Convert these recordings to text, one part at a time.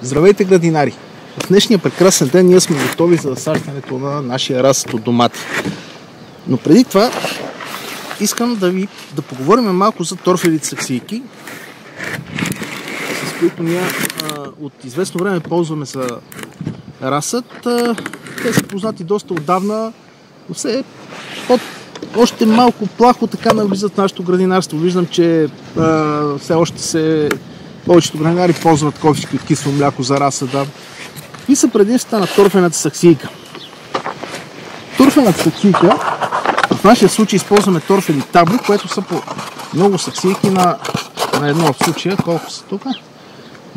Здравейте, градинари! В днешния прекрасен ден ние сме готови за засаждането на нашия разсад от домати. Но преди това искам да поговорим малко за торфевите саксийки, с които ние от известно време ползваме за разсад. Те са познати доста отдавна, но още малко плахо така навлизат в нашето градинарство. Виждам, че все още повечето градинари ползват кофички от кисело мляко за разсада. Какви са предимствата на торфената саксийка? Торфената саксийка, в нашия случай използваме торфени табли, което са по много саксийки на едно от случая. Колко са тук?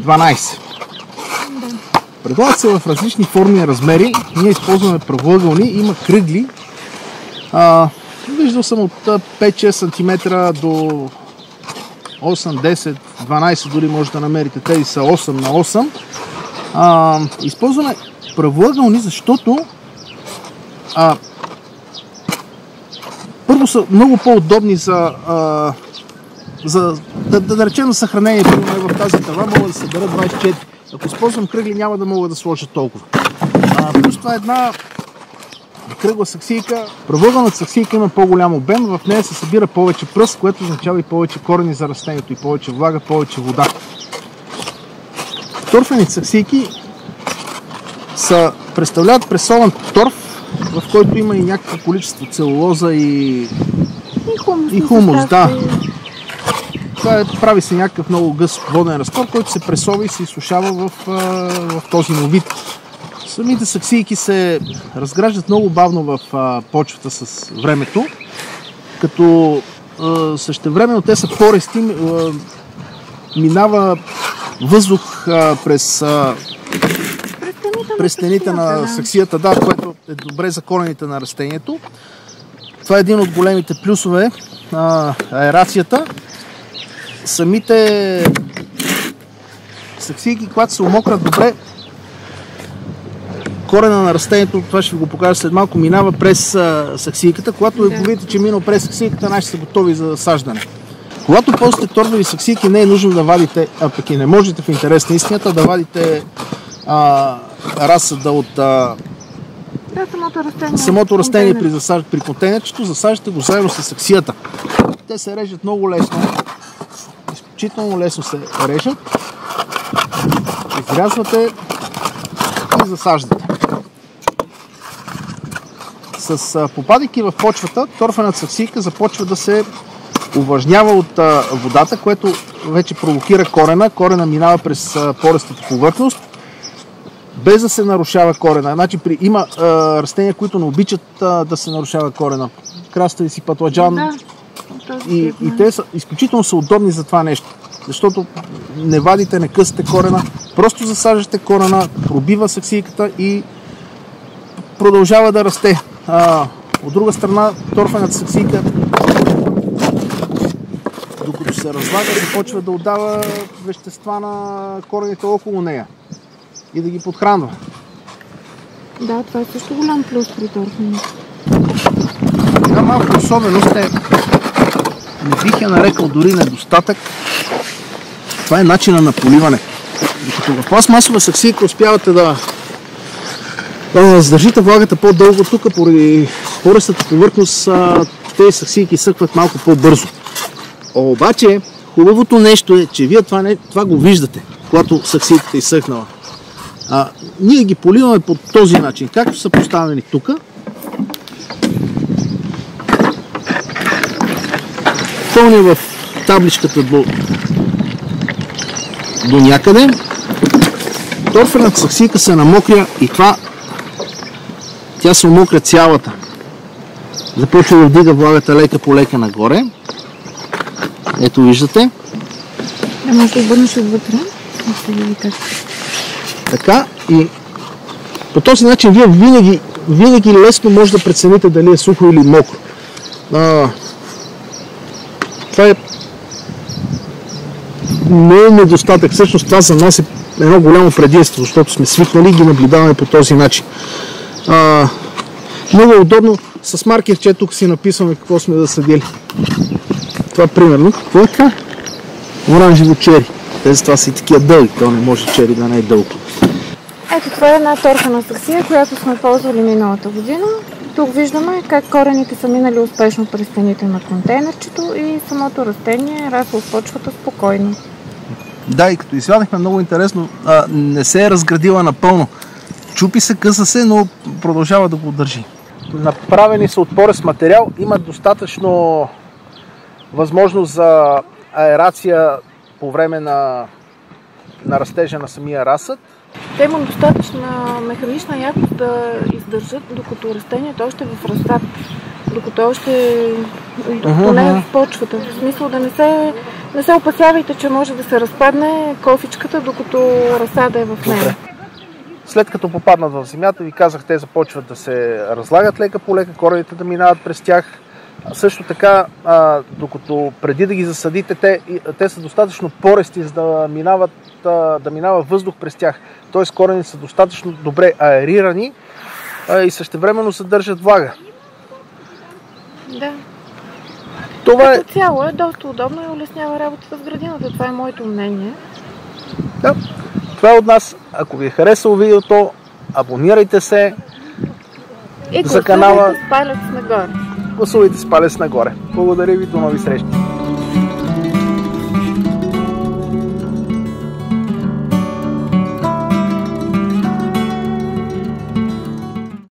12. Предлагат се в различни форми и размери. Ние използваме правоъгълни, има кръгли. Виждал съм от 5-6 см до 8, 10, 12 дори може да намерите. Тези са 8 на 8. Използваме правоъгълни, защото първо са много по-удобни да речем на съхранение. В тази тава могат да се съберат 24. Ако използвам кръгли, няма да мога да сложа толкова. Плюс това е една кръгла саксийка. Правоъгълната саксийка има по-голям обем, в нея се събира повече пръст, което означава и повече корени за растението, и повече влага, повече вода. Торфените саксийки представляват пресован торф, в който има и някакво количество целулоза и хумус. Да. Прави се някакъв много гъст воден разтвор, който се пресова и се изсушава в този му вид. Самите саксийки се разграждат много бавно в почвата с времето, като същевременно те са порести, минава въздух през стените на саксията, да, което е добре за корените на растението. Това е един от големите плюсове на аерацията. Самите саксийки, когато се умокрят добре, корена на растението, това ще ви го покажа след малко, минава през саксийката. Когато го видите, че минал през саксийката, наши са готови за засаждане. Когато ползвате торфеви саксийки, не е нужно да вадите, пък и не можете в интерес на истината, да вадите разсада от самото растение при контейнерчето, засаждате го заедно с саксията. Те се режат много лесно, изключително лесно се режат. Изрязвате и засаждате. С попадайки в почвата, торфената саксийка започва да се увлажнява от водата, което вече провокира корена. Корена минава през порестата повърхност, без да се нарушава корена. Значи, има растения, които не обичат да се нарушава корена. Краставици, патладжан. Да, и те изключително са удобни за това нещо. Защото не вадите, не късате корена, просто засаждате корена, пробива саксийката и продължава да расте. От друга страна, торфената саксийка, докато се разлага, започва да отдава вещества на корените около нея и да ги подхранва. Да, това е също голям плюс при торфените. Една малка особеност не бих я нарекал дори недостатък. Това е начина на поливане. Докато в пластмасова саксийка успявате да задържите влагата по-дълго, тук поради порестата повърхност тези саксийки съкват малко по-бързо. Обаче хубавото нещо е, че вие това го виждате, когато саксийката е изсъхнала. Ние ги поливаме по този начин, както са поставени тук. Пълня в табличката до някъде. Торфената саксийка се намокря и тя се умокря цялата. Започва да вдига влагата лека по лека нагоре. Ето виждате. Да, може да обърнеш отвътре. Така, и по този начин вие винаги лесно може да прецените дали е сухо или мокро. Това не е недостатък. Всъщност това за нас е едно голямо предимство, защото сме свикнали и ги наблюдаваме по този начин. Много е удобно. С маркерче тук си написваме какво сме засадили. Това примерно. Какво е така? Оранжево чери. Те затова са и такива дълги, то не може чери да не е дълго. Ето това е една торфена саксия, която сме ползвали миналата година. Тук виждаме как корените са минали успешно през стените на контейнерчето и самото растение расла в почвата спокойно. Да, и като извадихме, много интересно, не се е разградила напълно. Чупи се, къса се, но продължава да го държи. Направени са от порест материал, имат достатъчно възможност за аерация по време на растежа на самия разсъд. Те имат достатъчна механична якост да издържат, докато растението още е в разсад, докато още поне в почвата. В смисъл да не се опасявайте, че може да се разпадне кофичката, докато разсада е в нея. След като попаднат в земята, ви казах, те започват да се разлагат лека по лека, корените да минават през тях. Също така, докато преди да ги засадите, те са достатъчно пористи, за да минава въздух през тях. Т.е. корените са достатъчно добре аерирани и същевременно съдържат влага. Да. Това Като цяло е доста удобно и улеснява работата в градината. Това е моето мнение. Да. Това е от нас. Ако ви е харесало видеото, абонирайте се и за канала. Гласувайте с палец нагоре. Гласувайте с палец нагоре. Благодаря ви, до нови срещи!